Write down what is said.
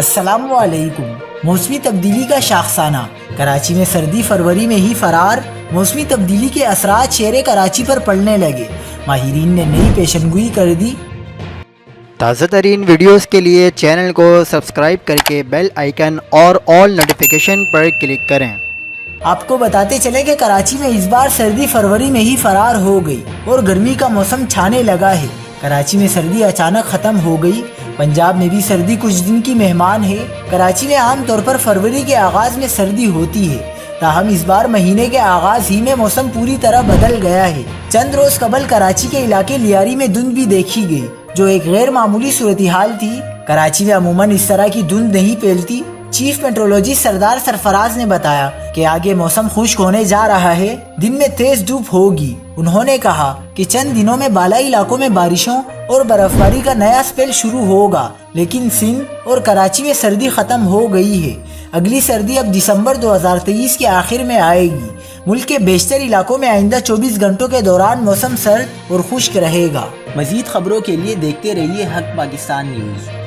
السلام علیکم۔ موسمی تبدیلی کا شاخسانہ، کراچی میں سردی فروری میں ہی فرار۔ موسمی تبدیلی کے اثرات شہر کراچی پر پڑنے لگے، ماہرین نے نئی پیشنگوئی کر دی۔ تازہ ترین ویڈیوز کے لیے چینل کو سبسکرائب کر کے بیل آئیکن اور آل نوٹیفیکیشن پر کلک کریں۔ آپ کو بتاتے چلیں کہ کراچی میں اس بار سردی فروری میں ہی فرار ہو گئی اور گرمی کا موسم چھانے لگا ہے۔ کراچی میں سردی اچانک ختم ہو گئی۔ پنجاب میں بھی سردی کچھ دن کی مہمان ہے۔ کراچی میں عام طور پر فروری کے آغاز میں سردی ہوتی ہے، تاہم اس بار مہینے کے آغاز ہی میں موسم پوری طرح بدل گیا ہے۔ چند روز قبل کراچی کے علاقے لیاری میں دھند بھی دیکھی گئی، جو ایک غیر معمولی صورتحال تھی۔ کراچی میں عموماً اس طرح کی دھند نہیں پھیلتی۔ چیف میٹرولوجسٹ سردار سرفراز نے بتایا کہ آگے موسم خشک ہونے جا رہا ہے، دن میں تیز دھوپ ہوگی۔ انہوں نے کہا کہ چند دنوں میں بالائی علاقوں میں بارشوں اور برف باری کا نیا سپیل شروع ہوگا، لیکن سندھ اور کراچی میں سردی ختم ہو گئی ہے۔ اگلی سردی اب دسمبر 2023 کے آخر میں آئے گی۔ ملک کے بیشتر علاقوں میں آئندہ 24 گھنٹوں کے دوران موسم سرد اور خشک رہے گا۔ مزید خبروں کے لیے دیکھتے رہیے حق پاکستان نیوز۔